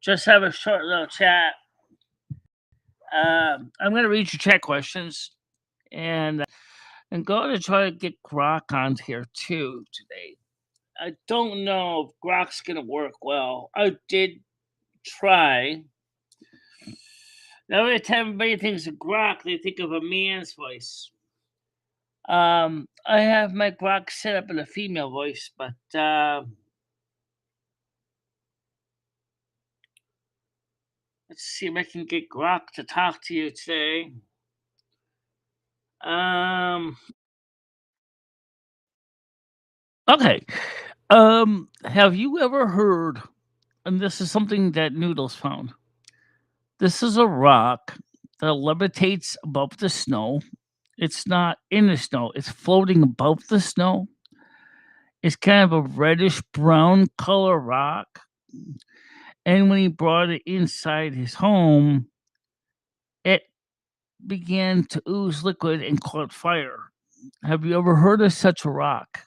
just have a short little chat. I'm going to read your chat questions, and I'm going to try to get Grok on here too today. I don't know if Grok's going to work well. I did try. Now, every time everybody thinks of Grok, they think of a man's voice. I have my Grok set up in a female voice, but let's see if I can get Grok to talk to you today. Um, okay. Have you ever heard, and this is something that Noodles found. This is a rock that levitates above the snow. It's not in the snow, it's floating above the snow. It's kind of a reddish brown color rock. And when he brought it inside his home, it began to ooze liquid and caught fire. Have you ever heard of such a rock?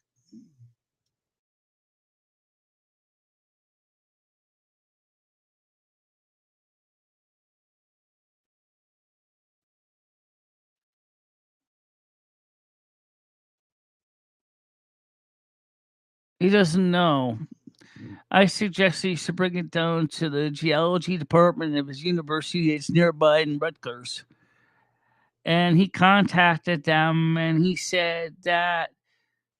He doesn't know. I suggest he should bring it down to the geology department of his university that's nearby in Rutgers. And he contacted them and he said that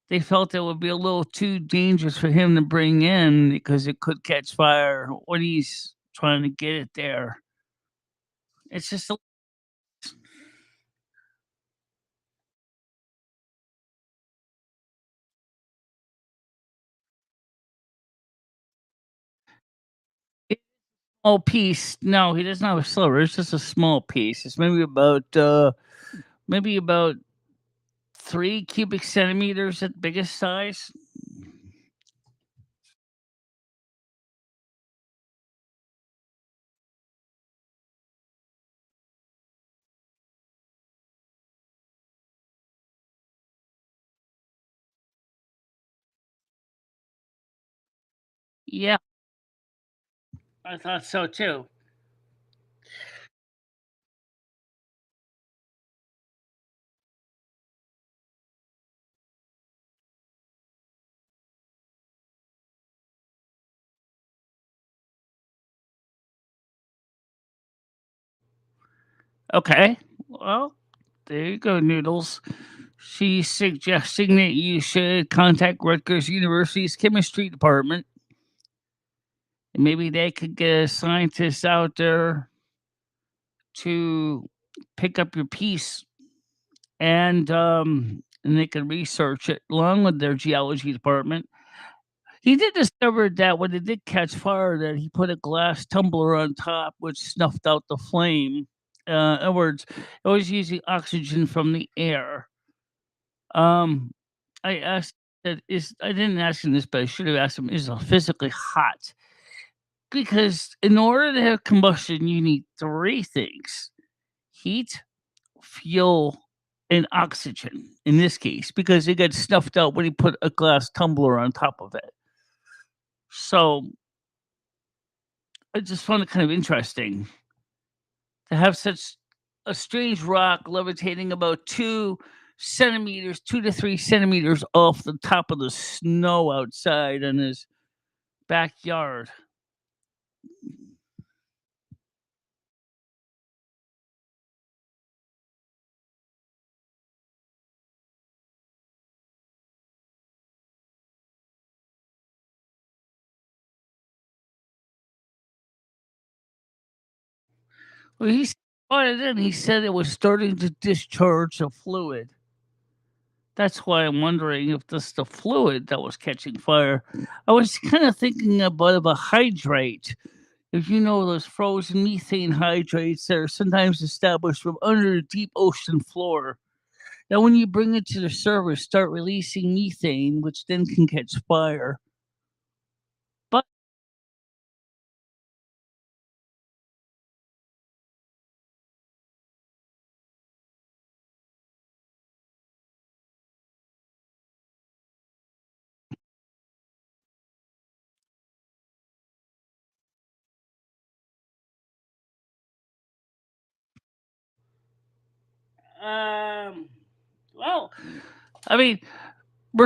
they felt it would be a little too dangerous for him to bring in because it could catch fire when he's trying to get it there. It's just a small piece. No, he doesn't have a sliver. It's just a small piece. It's maybe about 3 cubic centimeters at biggest size. Yeah, I thought so too. Okay. Well, there you go, Noodles. She's suggesting that you should contact Rutgers University's chemistry department. And maybe they could get a scientist out there to pick up your piece and they can research it along with their geology department. He did discover that when it did catch fire, that he put a glass tumbler on top, which snuffed out the flame. In other words, it was using oxygen from the air. Um, I asked that is I didn't ask him this, but I should have asked him, is it physically hot? Because in order to have combustion, you need three things: heat, fuel, and oxygen in this case, because it got snuffed out when he put a glass tumbler on top of it. So I just found it kind of interesting to have such a strange rock levitating about 2 centimeters, 2 to 3 centimeters off the top of the snow outside in his backyard. Well, he brought it in. He said it was starting to discharge a fluid. That's why I'm wondering if this the fluid that was catching fire. I was kind of thinking about of a hydrate. If you know those frozen methane hydrates that are sometimes established from under the deep ocean floor. Now, when you bring it to the surface, start releasing methane, which then can catch fire. But Well, I mean,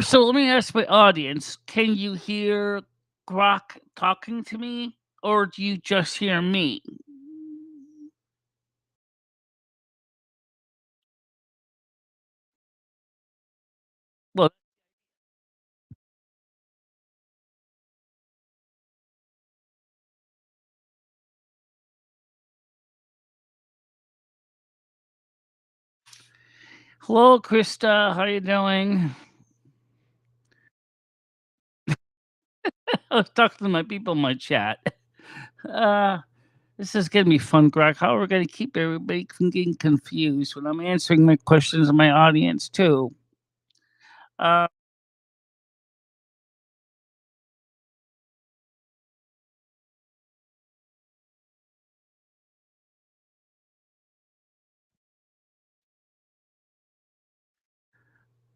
so let me ask my audience: can you hear Grok talking to me, or do you just hear me? Well, hello, Krista. How you doing? I was talking to my people in my chat. Uh, this is gonna be fun, Grok. How are we gonna keep everybody from getting confused when I'm answering my questions of my audience too? Uh,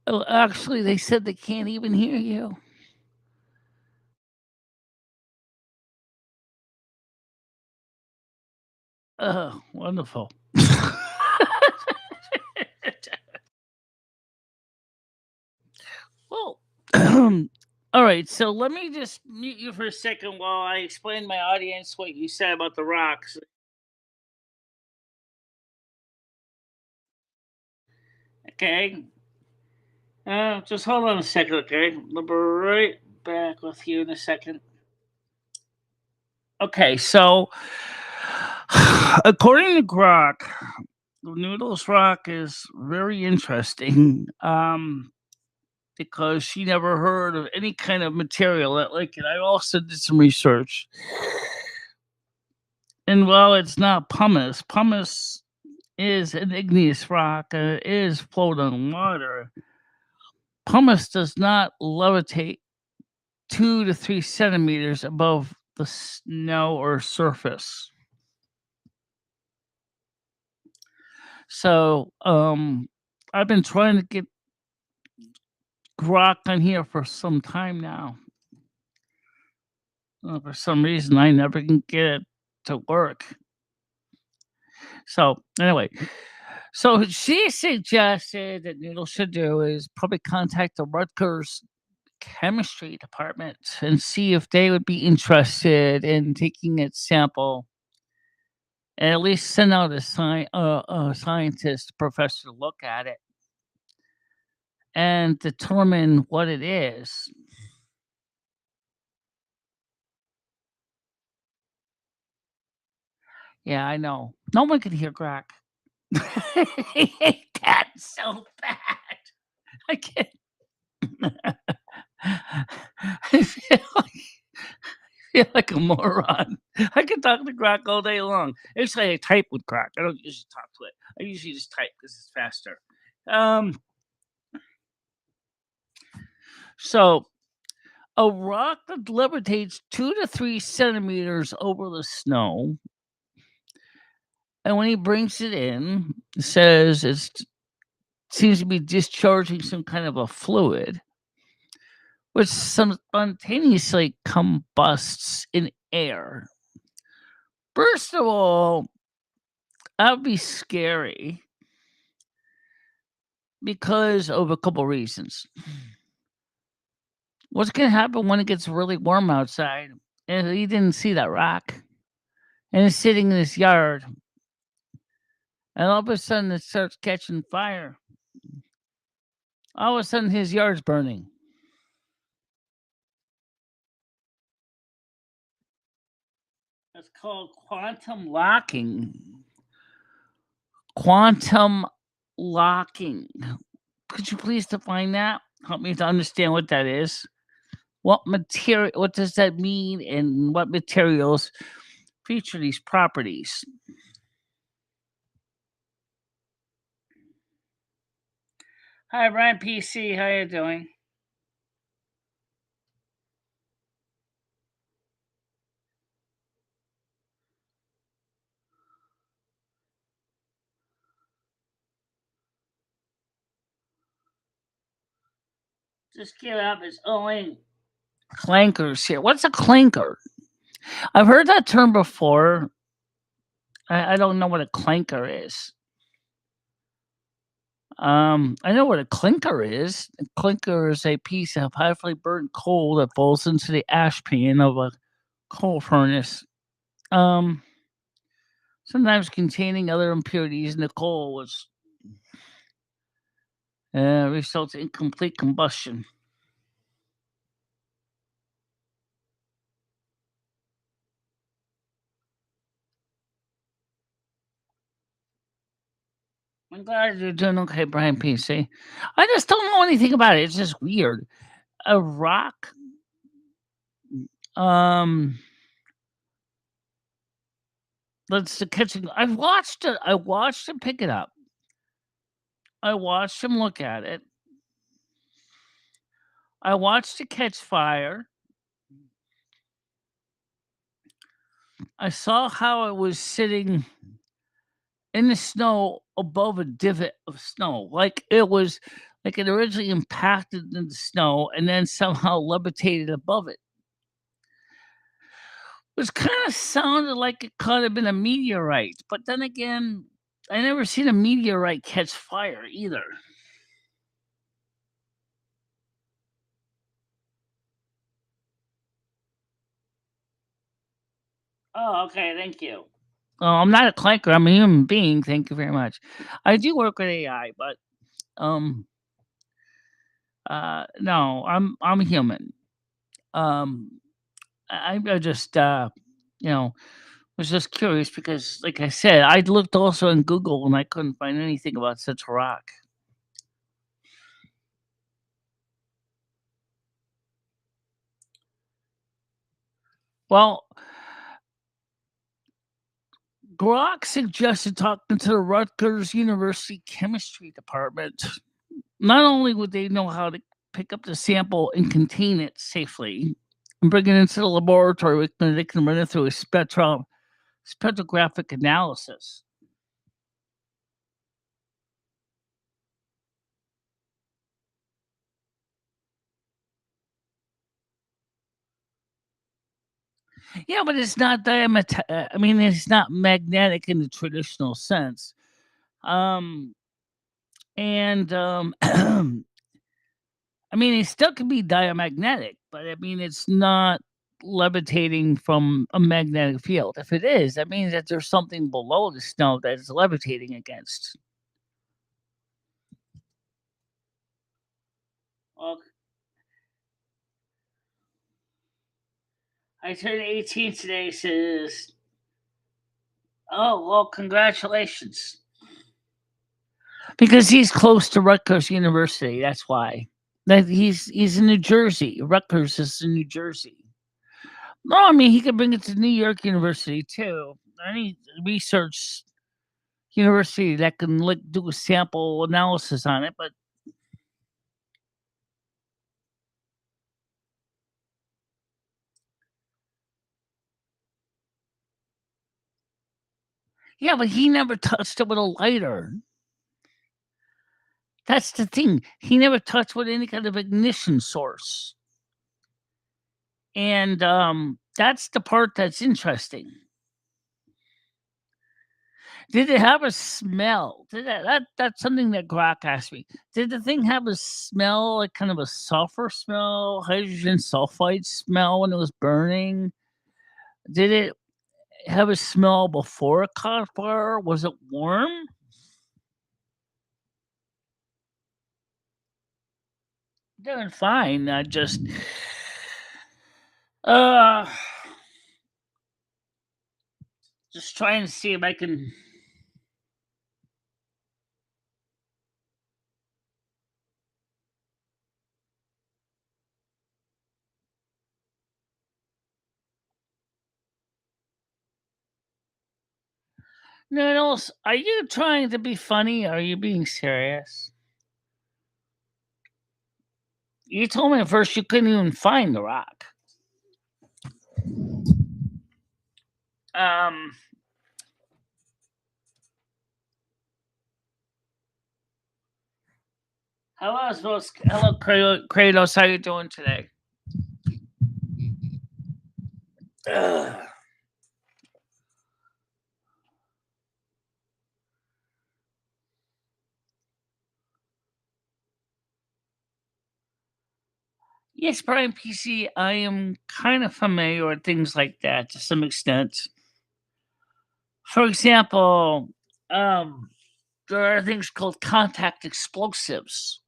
oh, actually, they said they can't even hear you. Oh, wonderful. Well, all right. So let me just mute you for a second while I explain to my audience what you said about the rocks. Okay. Just hold on a second, okay? I'll be right back with you in a second. Okay, so according to Grok, Noodles Rock is very interesting. Because she never heard of any kind of material that like it. I also did some research. And while it's not pumice is an igneous rock and it is float on water. Pumice does not levitate 2 to 3 centimeters above the snow or surface. So I've been trying to get Grok on here for some time now. For some reason, I never can get it to work. So anyway, so she suggested that Noodle should do is probably contact the Rutgers chemistry department and see if they would be interested in taking its sample and at least send out a scientist professor to look at it and determine what it is. Yeah, I know. No one can hear Grok. I hate that so bad. I can't. I feel like a moron. I can talk to Grok all day long. It's like I type with Grok. I don't usually talk to it. I usually just type because it's faster. Um, so a rock that levitates 2 to 3 centimeters over the snow, and when he brings it in, it says it seems to be discharging some kind of a fluid, which spontaneously combusts in air. First of all, that would be scary because of a couple reasons. What's going to happen when it gets really warm outside? And he didn't see that rock, and it's sitting in his yard, and all of a sudden it starts catching fire. All of a sudden his yard's burning. That's called quantum locking. Quantum locking. Could you please define that? Help me to understand what that is. What material? What does that mean? And what materials feature these properties? Hi, Ryan PC. How you doing? Just give up. It's only clankers here. What's a clanker? I've heard that term before. I don't know what a clanker is. I know what a clinker is. A clinker is a piece of heavily burnt coal that falls into the ash pan of a coal furnace. Um, Sometimes containing other impurities in the coal, which results in complete combustion. I'm glad you're doing okay, Brian PC. I just don't know anything about it. It's just weird. A rock. Um, that's the catching. I've watched it. I watched him pick it up. I watched him look at it. I watched it catch fire. I saw how it was sitting in the snow above a divot of snow. Like it originally impacted in the snow and then somehow levitated above it. Which kind of sounded like it could have been a meteorite. But then again, I never seen a meteorite catch fire either. Oh, okay. Thank you. Oh, I'm not a clanker. I'm a human being. Thank you very much. I do work with AI, but um, no, I'm human. Um, I just you know, was just curious because, like I said, I looked also in Google and I couldn't find anything about such a rock. Well, Grok suggested talking to the Rutgers University chemistry department. Not only would they know how to pick up the sample and contain it safely and bring it into the laboratory, they can run it through a spectrographic analysis. Yeah, but it's not I mean, it's not magnetic in the traditional sense. Um, and I mean, it still can be diamagnetic, but I mean, it's not levitating from a magnetic field. If it is, that means that there's something below the snow that it's levitating against. Well, I turned 18 today, says, oh, well, congratulations. Because he's close to Rutgers University, that's why. That he's in New Jersey. Rutgers is in New Jersey. No, I mean he could bring it to New York University too. Any research university that can like do a sample analysis on it, but yeah, but he never touched it with a lighter. That's the thing. He never touched with any kind of ignition source. And that's the part that's interesting. Did it have a smell? Did that's something that Grok asked me. Did the thing have a smell, like kind of a sulfur smell, hydrogen sulfide smell when it was burning? Did it have a smell before it caught fire? Was it warm? Doing fine. I uh just trying to see if I can. Noodles, are you trying to be funny? Or are you being serious? You told me at first you couldn't even find the rock. Um, hello, Kratos. How you doing today? Ugh. Yes, Brian PC, I am kind of familiar with things like that to some extent. For example, um, there are things called contact explosives.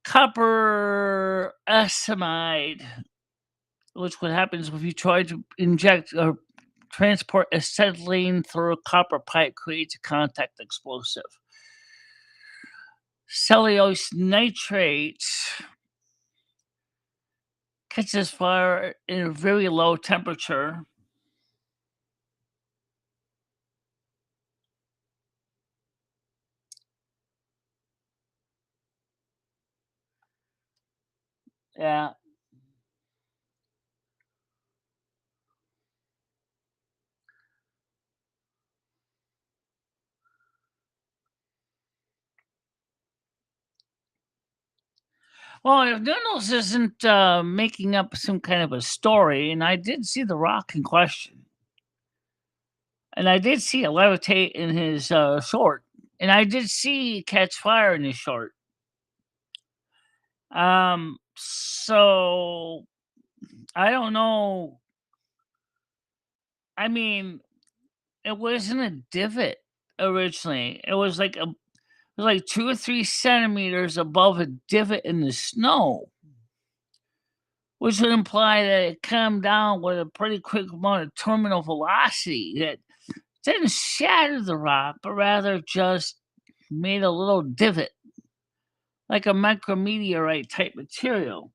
Copper acetylide, which what happens if you try to inject or transport acetylene through a copper pipe, creates a contact explosive. Cellulose nitrate catches fire in a very low temperature. Yeah. Well, if Noodles isn't making up some kind of a story, and I did see the rock in question, and I did see it levitate in his short, and I did see catch fire in his short. So I don't know. I mean, it wasn't a divot originally. It was like was like 2 or 3 centimeters above a divot in the snow, which would imply that it came down with a pretty quick amount of terminal velocity that didn't shatter the rock, but rather just made a little divot, like a micrometeorite type material.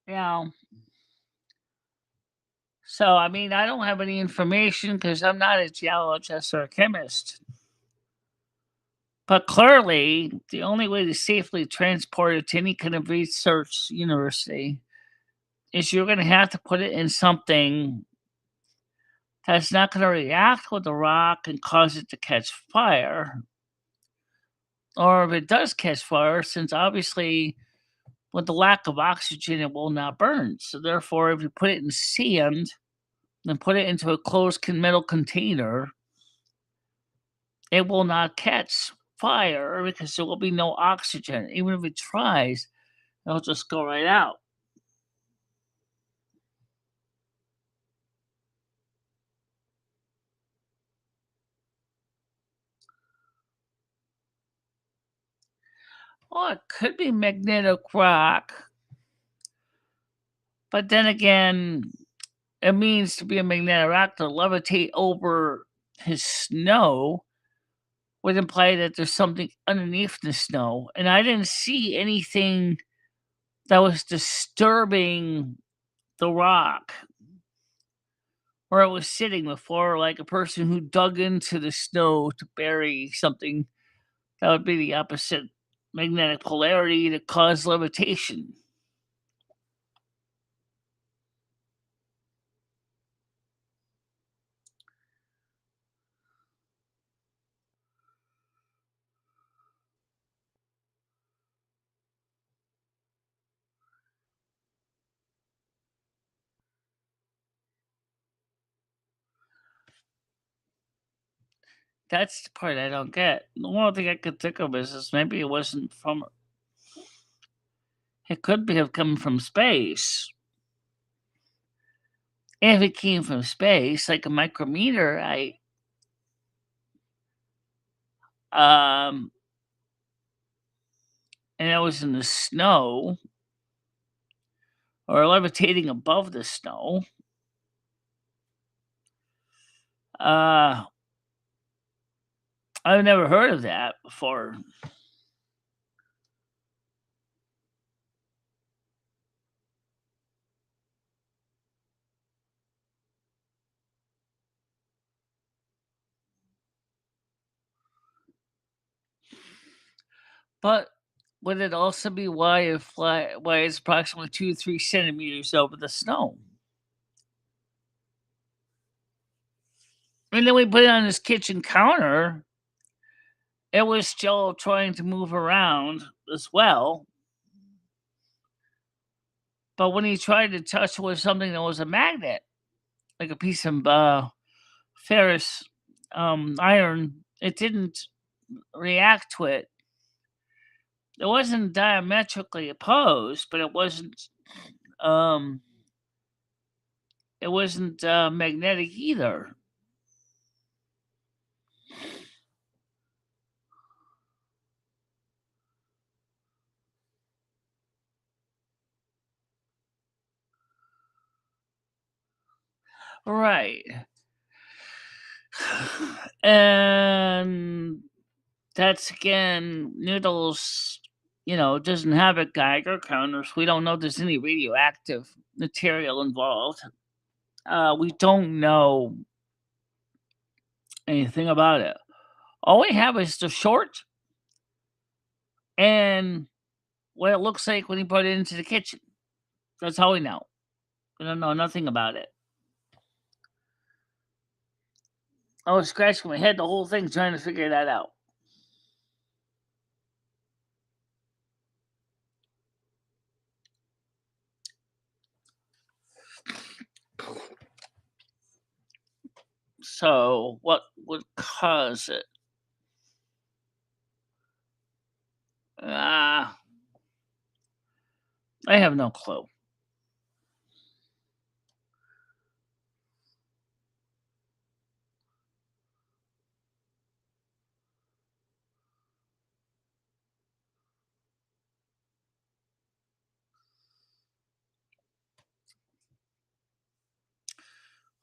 You know? So, I mean, I don't have any information because I'm not a geologist or a chemist. But clearly, the only way to safely transport it to any kind of research university is you're going to have to put it in something that's not going to react with the rock and cause it to catch fire. Or if it does catch fire, since obviously with the lack of oxygen, it will not burn. So therefore, if you put it in sand and put it into a closed metal container, it will not catch fire because there will be no oxygen. Even if it tries, it'll just go right out. Well, it could be magnetic rock, but then again, it means to be a magnetic rock to levitate over his snow would imply that there's something underneath the snow. And I didn't see anything that was disturbing the rock where it was sitting before, like a person who dug into the snow to bury something that would be the opposite magnetic polarity to cause levitation. That's the part I don't get. The one thing I could think of is maybe it wasn't from. It could be have come from space. If it came from space, like a micrometer, um, and it was in the snow or levitating above the snow, uh, I've never heard of that before. But would it also be why it's approximately 2 to 3 centimeters over the snow? And then we put it on his kitchen counter. It was still trying to move around as well. But when he tried to touch it with something that was a magnet, like a piece of ferrous iron, it didn't react to it. It wasn't diametrically opposed, but um, it wasn't magnetic either. Right. And that's again, Noodles, doesn't have a Geiger counter, so we don't know if there's any radioactive material involved. We don't know anything about it. All we have is the short and what it looks like when he put it into the kitchen. That's all we know. We don't know nothing about it. I was scratching my head the whole thing trying to figure that out. So, what would cause it? Ah, I have no clue.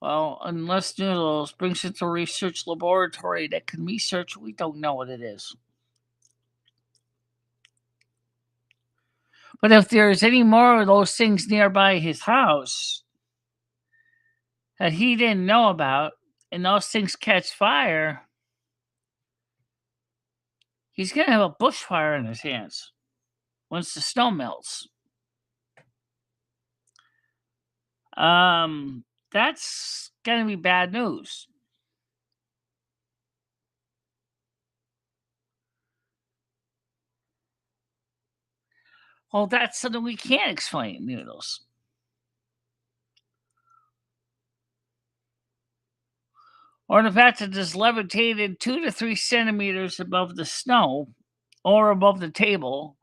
Well, unless Noodles brings it to a research laboratory that can research, we don't know what it is. But if there's any more of those things nearby his house that he didn't know about, and those things catch fire, he's gonna have a bushfire in his hands once the snow melts. Um, that's gonna be bad news. Well, that's something we can't explain, Noodles. Or the fact that it's levitated 2 to 3 centimeters above the snow or above the table.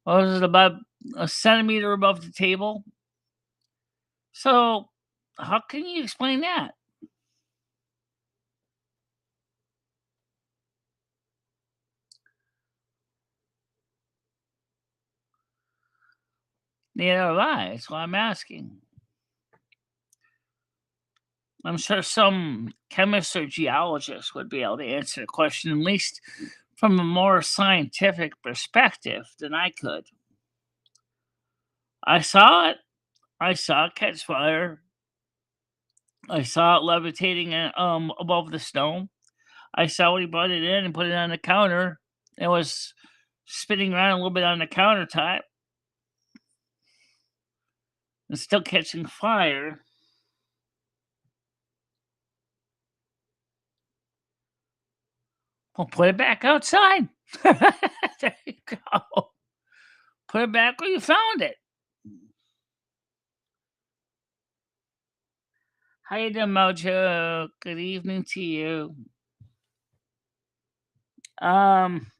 Or is it about a centimeter above the table? So, how can you explain that? Neither have I. That's why I'm asking. I'm sure some chemist or geologist would be able to answer the question, at least from a more scientific perspective than I could. I saw it. I saw it catch fire. I saw it levitating above the snow. I saw when he brought it in and put it on the counter. It was spinning around a little bit on the countertop and still catching fire. Well, put it back outside. There you go. Put it back where you found it. How you doing, Mojo? Good evening to you. Um,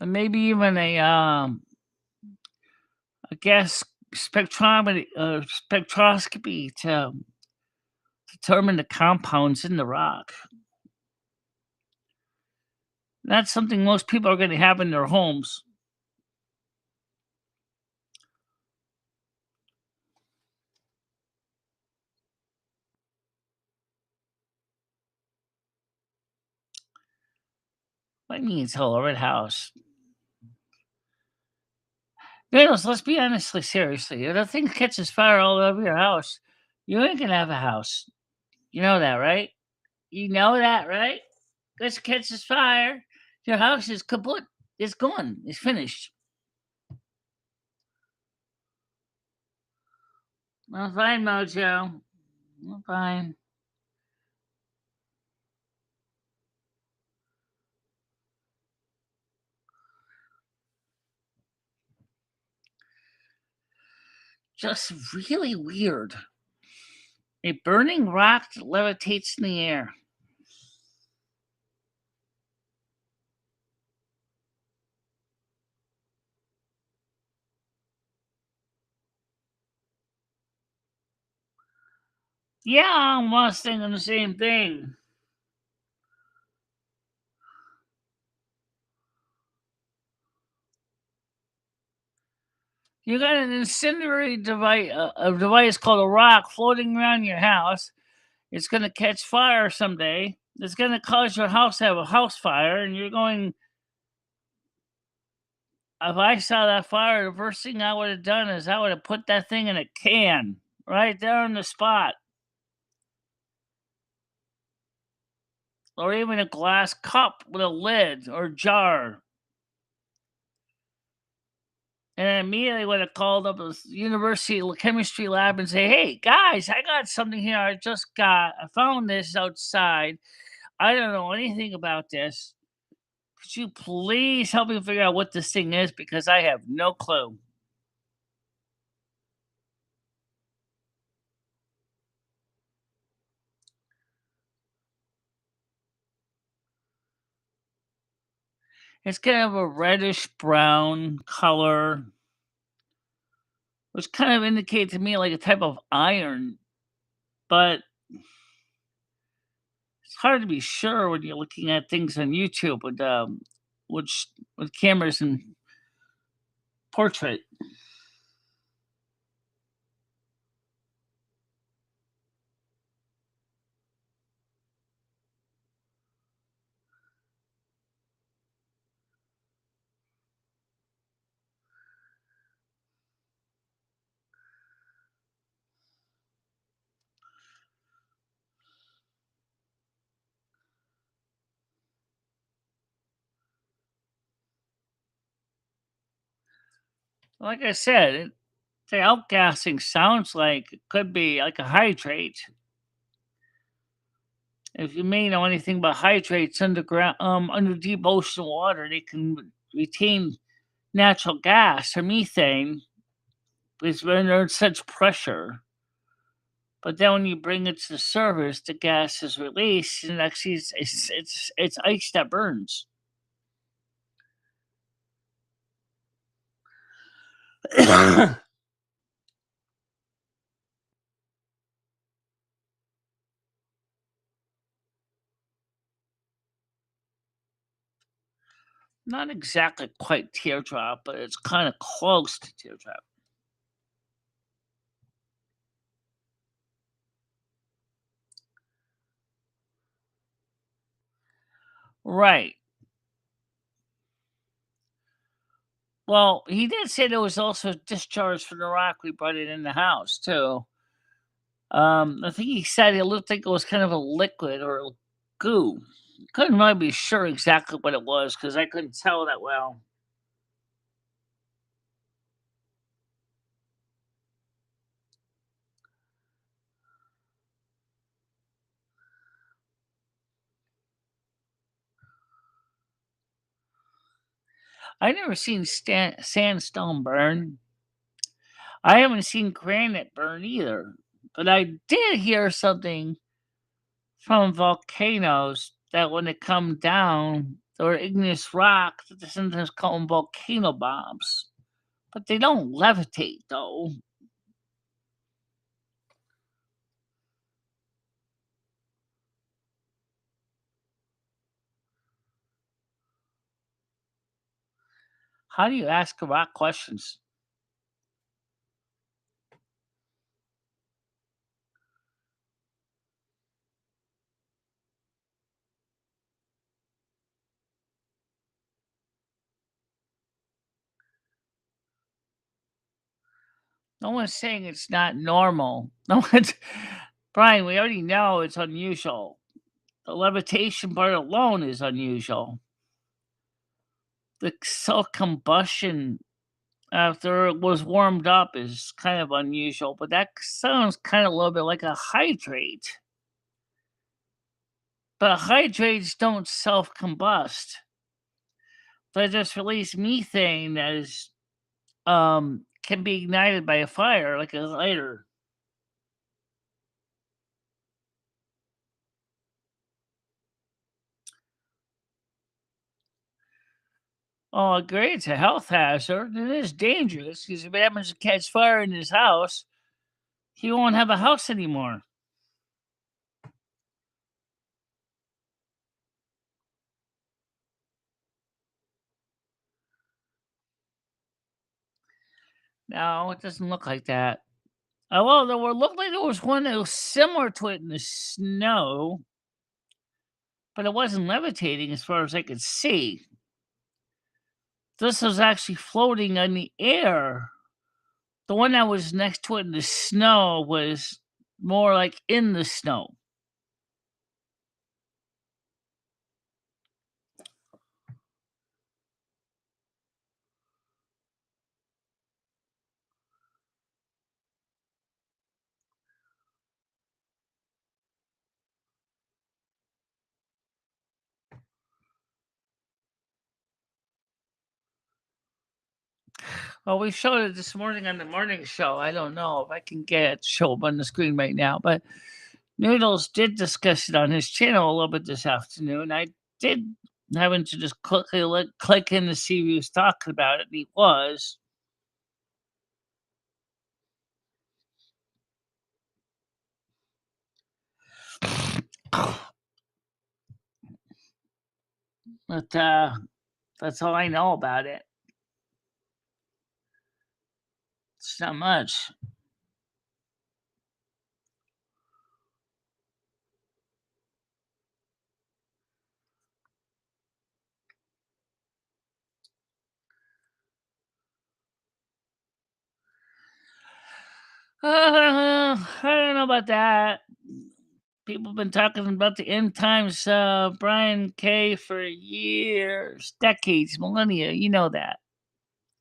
and maybe even a gas spectroscopy to determine the compounds in the rock. That's something most people are going to have in their homes. What do you mean it's all over the house? Girls, let's be honestly seriously. If the thing catches fire all over your house, you ain't gonna have a house. You know that, right? You know that, right? This catches fire. Your house is kaput. It's gone. It's finished. I'm fine, Mojo. I'm fine. Just really weird. A burning rock that levitates in the air. Yeah, I'm almost thinking the same thing. You got an incendiary device, a device called a rock floating around your house. It's going to catch fire someday. It's going to cause your house to have a house fire, and you're going. If I saw that fire, the first thing I would have done is I would have put that thing in a can right there on the spot, or even a glass cup with a lid or jar. And I immediately would have called up a university chemistry lab and say, "Hey guys, I got something here. I found this outside. I don't know anything about this. Could you please help me figure out what this thing is because I have no clue." It's kind of a reddish brown color, which kind of indicates to me like a type of iron, but it's hard to be sure when you're looking at things on YouTube which with cameras and portrait. Like I said, the outgassing sounds like it could be like a hydrate. If you may know anything about hydrates underground, under deep ocean water, they can retain natural gas or methane because when they're in such pressure. But then when you bring it to the surface, the gas is released, and actually it's ice that burns. Not exactly quite teardrop, but it's kind of close to teardrop. Right. Well, he did say there was also discharge from the rock we brought it in the house too. I think he said it looked like it was kind of a liquid or a goo. Couldn't really be sure exactly what it was because I couldn't tell that well. I never seen sandstone burn. I haven't seen granite burn either. But I did hear something from volcanoes that when they come down, or igneous rock, that they sometimes call them volcano bombs. But they don't levitate though. How do you ask a rock questions? No one's saying it's not normal. No one's Brian, we already know it's unusual. The levitation part alone is unusual. the self combustion after it was warmed up is kind of unusual, but that sounds kind of a little bit like a hydrate. But hydrates don't self combust. They just release methane that is can be ignited by a fire like a lighter. Oh, I agree. It's a health hazard. It is dangerous because if it happens to catch fire in his house, he won't have a house anymore. No, it doesn't look like that. Well, there were looked like there was one that was similar to it in the snow, but it wasn't levitating as far as I could see. This was actually floating in the air. The one that was next to it in the snow was more like in the snow. Well, we showed it this morning on the morning show. I don't know if I can get it to show up on the screen right now, but Noodles did discuss it on his channel a little bit this afternoon. I did having to just click in to see if he was talking about it, and he was. But that's all I know about it. It's not much. I don't know about that. People have been talking about the end times, Brian K. for years, decades, millennia. You know that.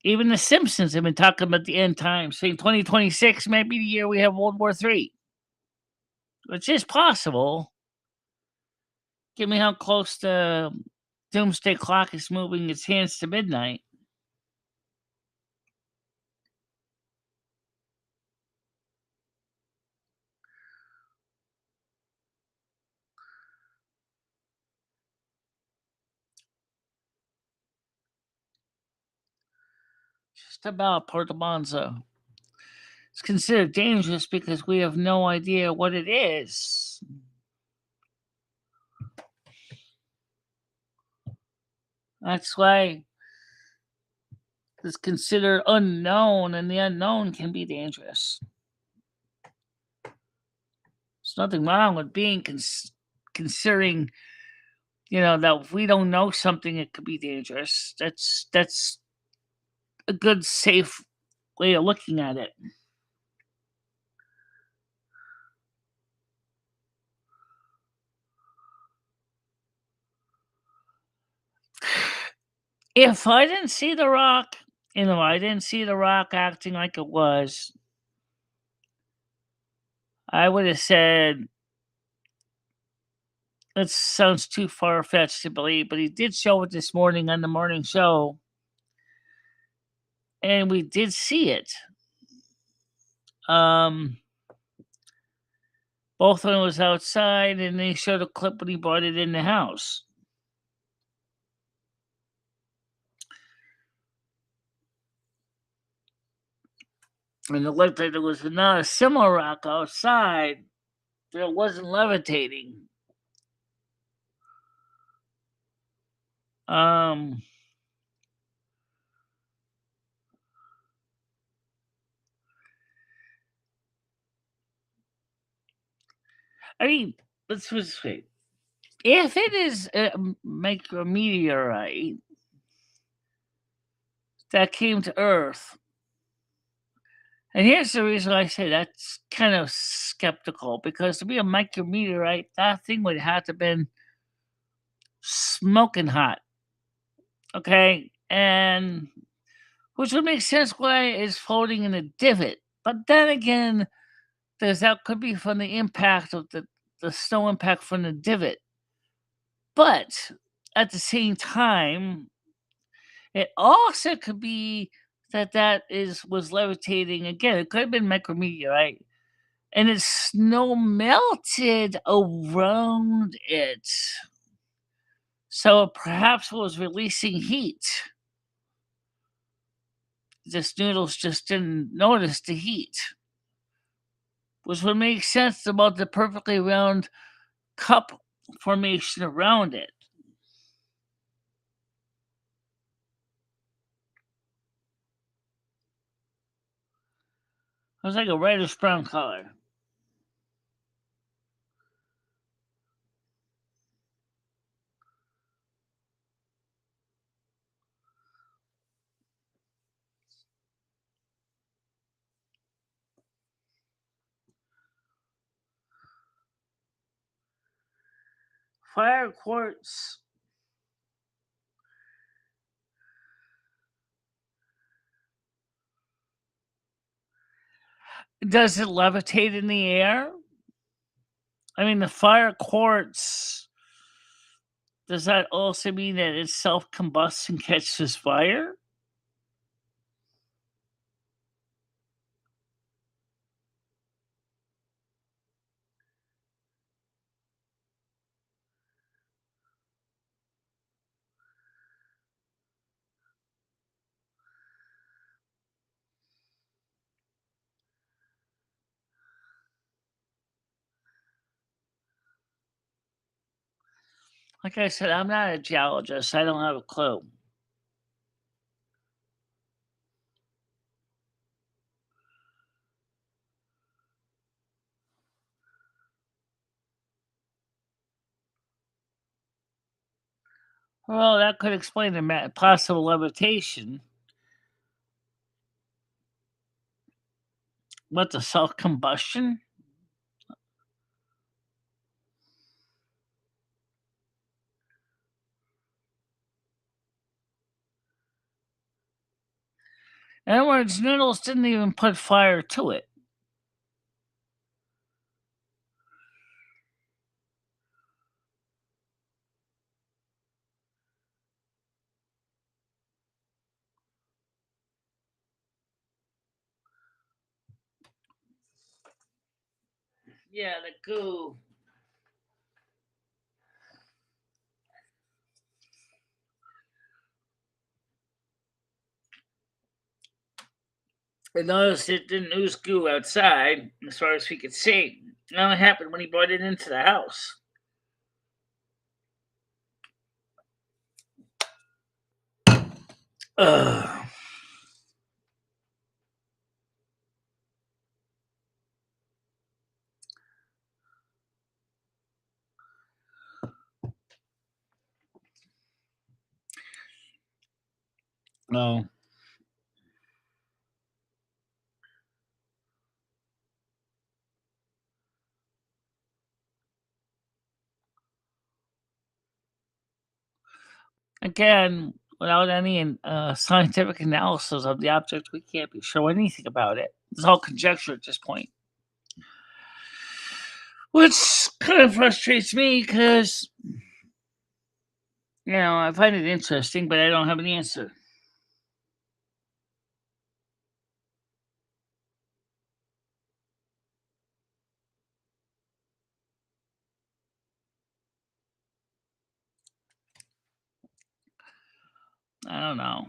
Even the Simpsons have been talking about the end times, saying 2026 might be the year we have World War III, which is possible. Give me how close the doomsday clock is moving its hands to midnight. Just about Porta Monza. It's considered dangerous because we have no idea what it is. That's why it's considered unknown, and the unknown can be dangerous. There's nothing wrong with being considering, that if we don't know something, it could be dangerous. That's a good, safe way of looking at it. If I didn't see The Rock, I didn't see The Rock acting like it was, I would have said it sounds too far fetched to believe, but he did show it this morning on the morning show, and we did see it. Um, both of them was outside, and they showed a clip when he brought it in the house. And it looked like there was another similar rock outside, but it wasn't levitating. Um, I mean, let's just wait. If it is a micrometeorite that came to Earth, and here's the reason I say that's kind of skeptical, because to be a micrometeorite, that thing would have to been smoking hot. Okay, and which would make sense why it's floating in a divot. But then again, that could be from the impact of the snow impact from the divot. But at the same time, it also could be that was levitating again. It could have been micrometeorite, and its snow melted around it, so perhaps it was releasing heat. The noodles just didn't notice the heat, which would make sense about the perfectly round cup formation around it. It was like a reddish brown color. Fire quartz. Does it levitate in the air? I mean, the fire quartz, does that also mean that it self combusts and catches fire? Like I said, I'm not a geologist. I don't have a clue. Well, that could explain the possible levitation. What, the self combustion? In other words, Noodles didn't even put fire to it. Yeah, the goo. I noticed it didn't ooze goo outside, as far as we could see. It only happened when he brought it into the house. Ugh. No. Again, without any scientific analysis of the object, we can't be sure anything about it. It's all conjecture at this point. Which kind of frustrates me because, I find it interesting, but I don't have an answer. I don't know.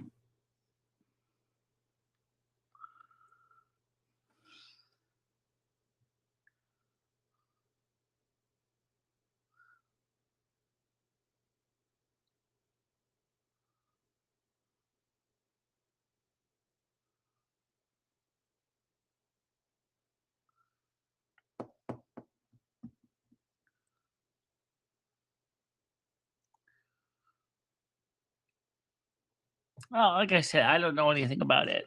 Well, like I said, I don't know anything about it.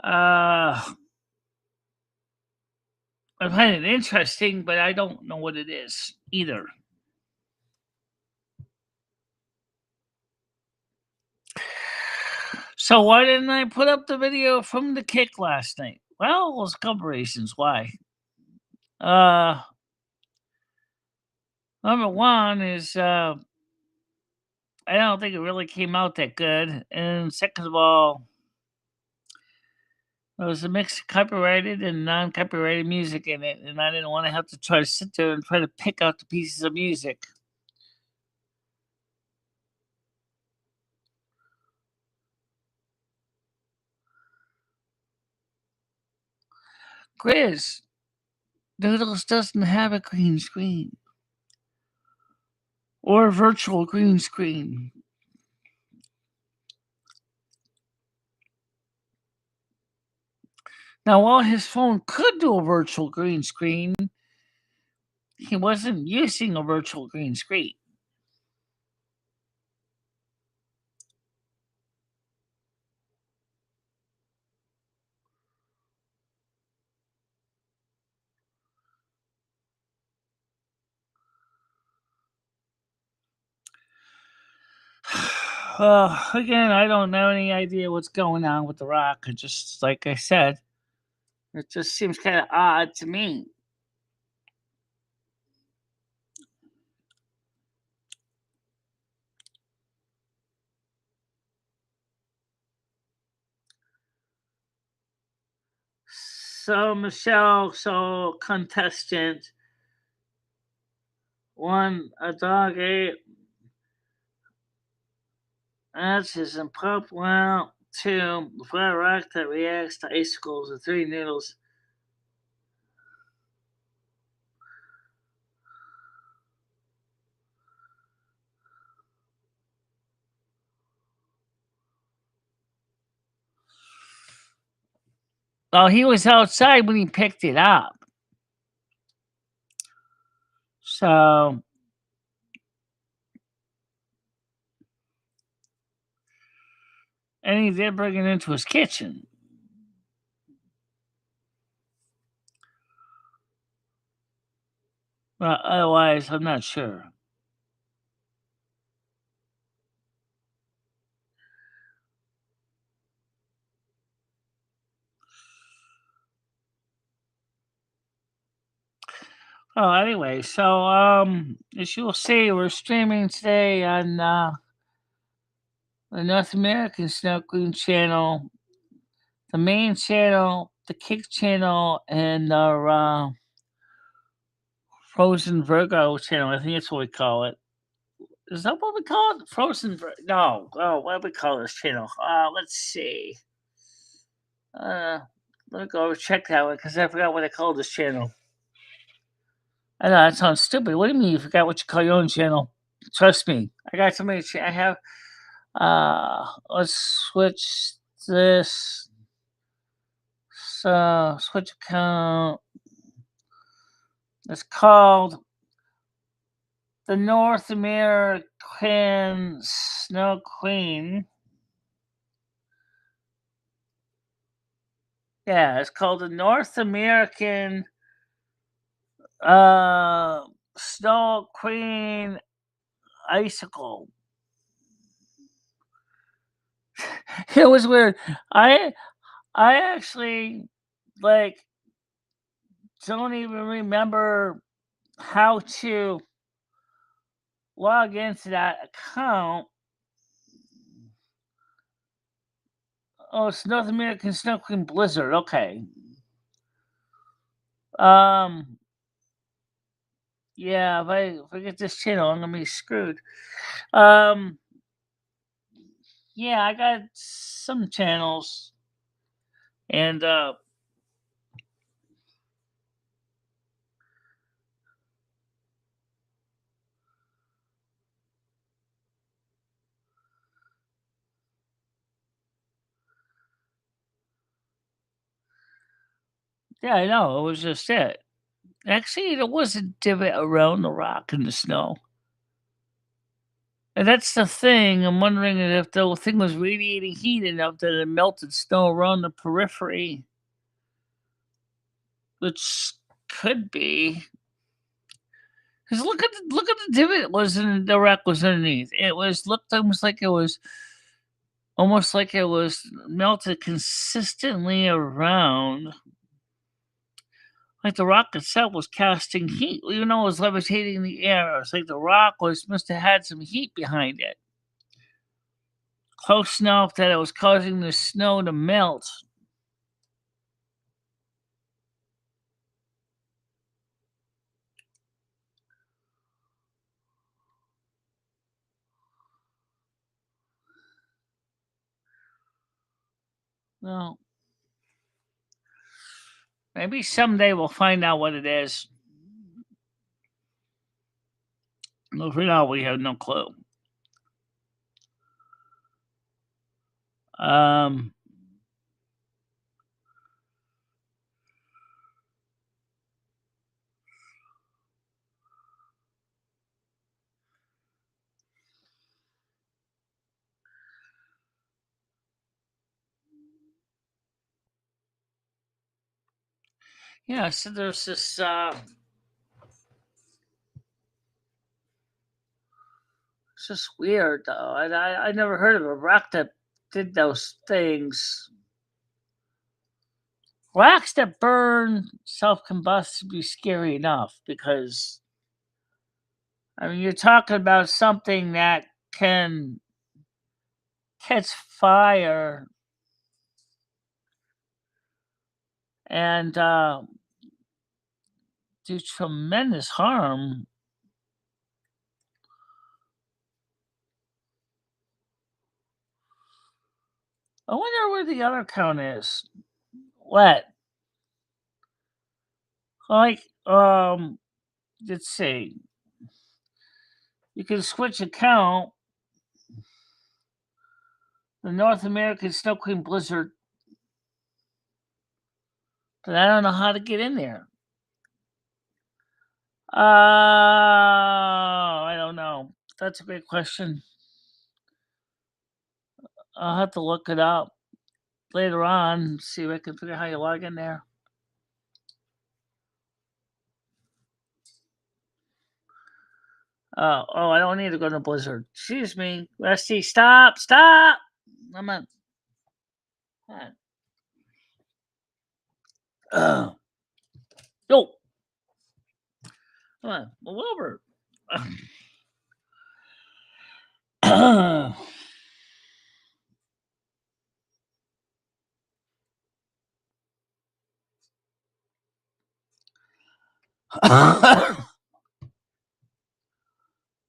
Uh, I find it interesting, but I don't know what it is either. So why didn't I put up the video from the kick last night? Well, there's a couple reasons why. Uh, Number one is I don't think it really came out that good, and second of all, there was a mix of copyrighted and non-copyrighted music in it, and I didn't want to have to try to sit there and try to pick out the pieces of music. Grizz, Doodles doesn't have a green screen or a virtual green screen. Now, while his phone could do a virtual green screen, he wasn't using a virtual green screen. Again, I don't know any idea what's going on with The Rock. It just, like I said, it just seems kind of odd to me. So Michelle, contestant one, a dog ate. That's his pop. Well, two, the fire rock that reacts to icicles and three noodles. Oh, he was outside when he picked it up. So, and he did bring it into his kitchen. Well, otherwise, I'm not sure. Oh, anyway, as you'll see, we're streaming today on the North American Snow Queen channel, the main channel, the Kick channel, and our Frozen Virgo channel. I think that's what we call it. Is that what we call it? No. Oh, what do we call this channel? Let's see. Uh, Let me go check that one because I forgot what I called this channel. I know that sounds stupid. What do you mean you forgot what you call your own channel? Trust me, I got so many. I have. Let's switch this. So switch account. It's called the North American Snow Queen. Yeah, it's called the North American Snow Queen Icicle. It was weird. I actually like don't even remember how to log into that account. Oh, it's North American Snow Queen Blizzard. Okay. Um. Yeah, if I get this channel, I'm gonna be screwed. Um. Yeah, I got some channels, and yeah, I know it was just it. Actually, there was a divot around the rock in the snow. And that's the thing. I'm wondering if the thing was radiating heat enough that it melted snow around the periphery, which could be. Because look at the divot was in the rock was underneath. It was looked almost like it was almost like it was melted consistently around, like the rock itself was casting heat, even though it was levitating in the air. It's like the rock was must have had some heat behind it, close enough that it was causing the snow to melt. Well, maybe someday we'll find out what it is. But for now, we have no clue. Um, yeah, so there's this. It's just weird, though. I never heard of a rock that did those things. Rocks that burn self combust would be scary enough because I mean you're talking about something that can catch fire and do tremendous harm. I wonder where the other count is. What? Like, let's see. You can switch account. The North American Snow Queen Blizzard, but I don't know how to get in there. I don't know. That's a great question. I'll have to look it up later on, see if I can figure out how you log in there. Oh, I don't need to go to Blizzard. Excuse me. Rusty, stop, stop. I'm on. Oh, no. Come on, move over.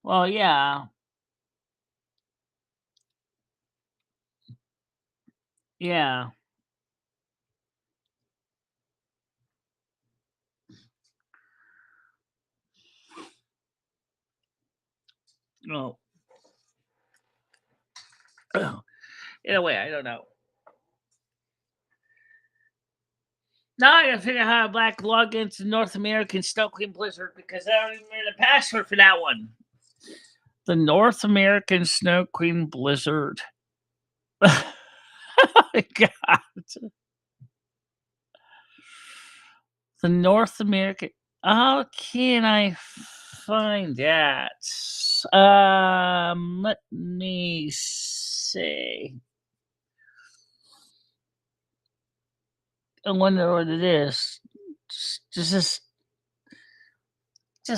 Well, yeah. Yeah. No. In a way, I don't know. Now I gotta figure out how to black log into North American Snow Queen Blizzard because I don't even remember the password for that one. The North American Snow Queen Blizzard. Oh my God. The North American. How can I find that? Let me see. I wonder what it is. Just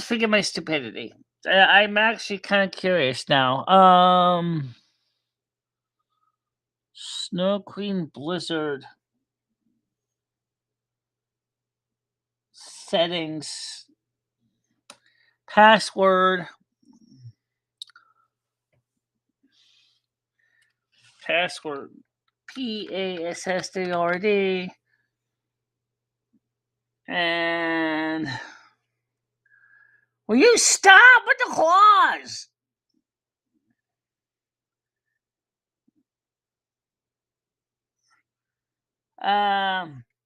forget my stupidity. I'm actually kind of curious now. Snow Queen Blizzard settings password password PASSWORD and will you stop with the claws?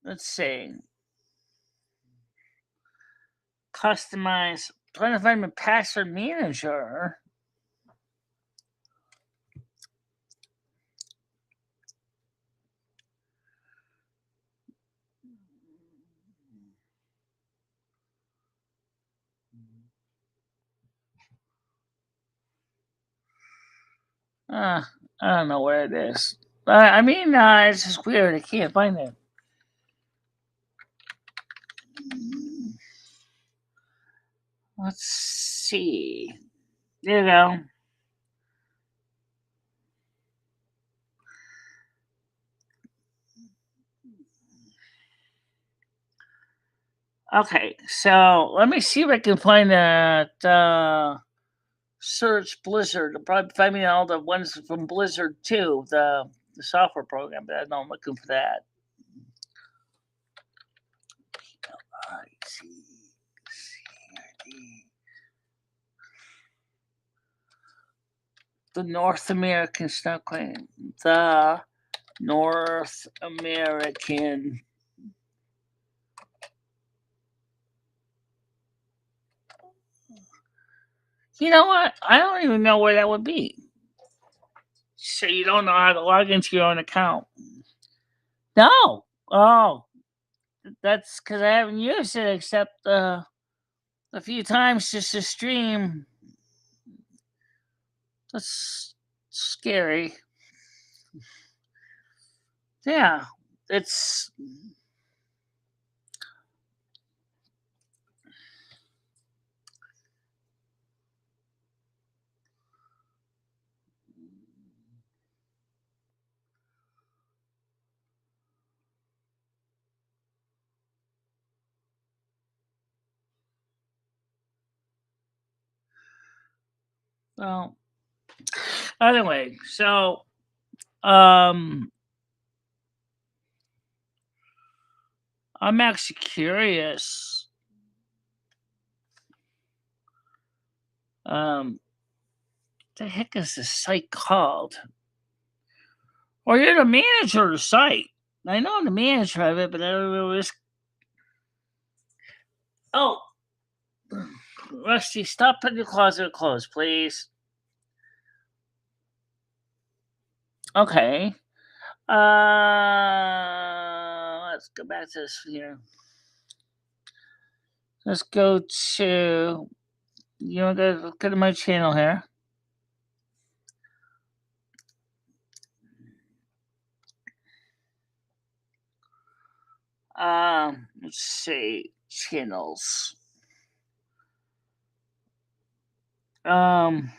Let's see. Customize. Trying to find my password manager. Uh, I don't know where it is. It's just weird. I can't find it. Let's see. There you go. Okay, so let me see if I can find that. Search Blizzard. It'll probably find me all the ones from Blizzard too, the software program. But I know I'm looking for that. The North American Snow Queen. The North American. You know what? I don't even know where that would be. So you don't know how to log into your own account? No. Oh, that's because I haven't used it except a few times just to stream. That's scary. Yeah, it's well. Anyway, so um, I'm actually curious. The heck is this site called? Or you're the manager of the site. I know I'm the manager of it, but I don't know this. Oh, Rusty, stop putting your closet clothes, please. Okay. Let's go back to this here. Let's go to. You want to go to my channel here? Let's see channels. Um,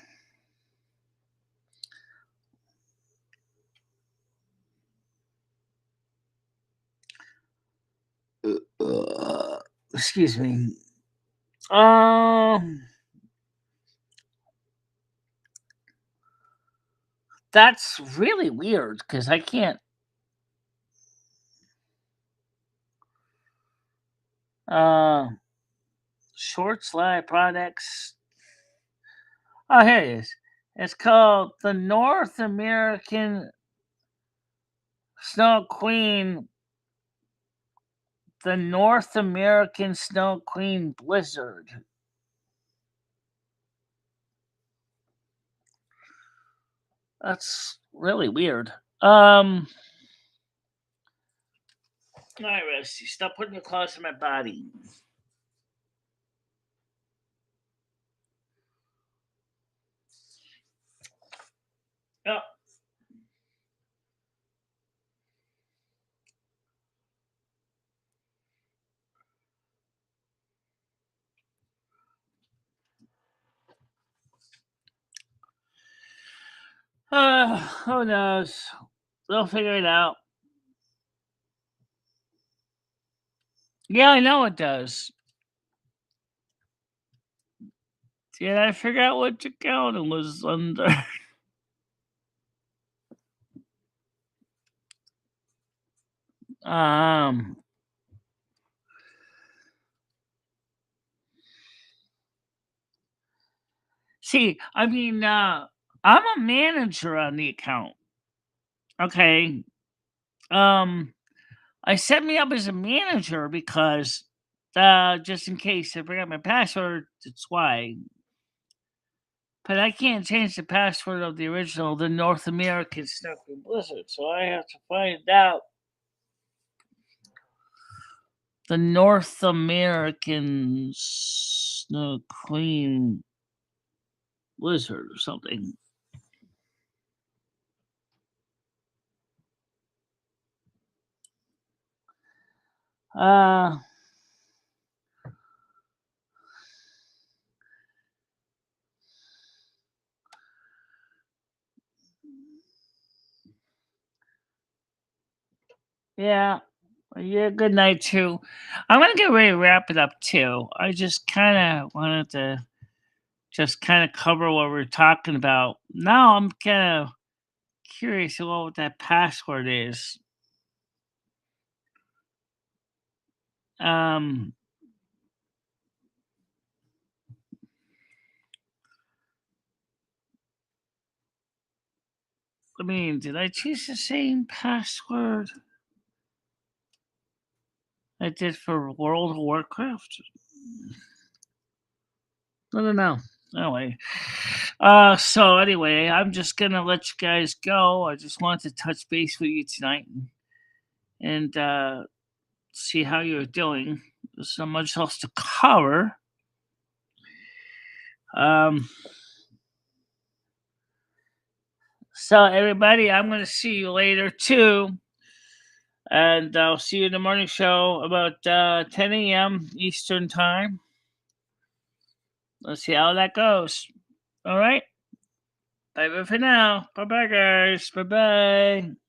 excuse me. That's really weird because I can't. Uh, Shorts Live Products. Oh, here it is. It's called the North American Snow Queen. The North American Snow Queen Blizzard. That's really weird. All right, Rusty, stop putting your claws in my body. Oh. Who knows? They'll figure it out. Yeah, I know it does. Did I figure out which account it was under? um, See, I'm a manager on the account. Okay. Um, I set me up as a manager because, just in case I forgot my password, that's why. But I can't change the password of the original, the North American Snow Queen Blizzard, so I have to find out the North American Snow Queen Blizzard or something. Uh, yeah. Yeah, good night too. I'm gonna get ready to wrap it up too. I just kind of wanted to just kind of cover what we're talking about. Now I'm kind of curious about what that password is. Um, I mean, did I choose the same password I did for World of Warcraft? I don't know. Anyway, so anyway, I'm just gonna let you guys go. I just wanted to touch base with you tonight and see how you're doing. There's not much else to cover. Um, so everybody, I'm gonna see you later too, and I'll see you in the morning show about 10 a.m. Eastern time. Let's see how that goes. All right. Bye bye for now. Bye bye, guys. Bye bye.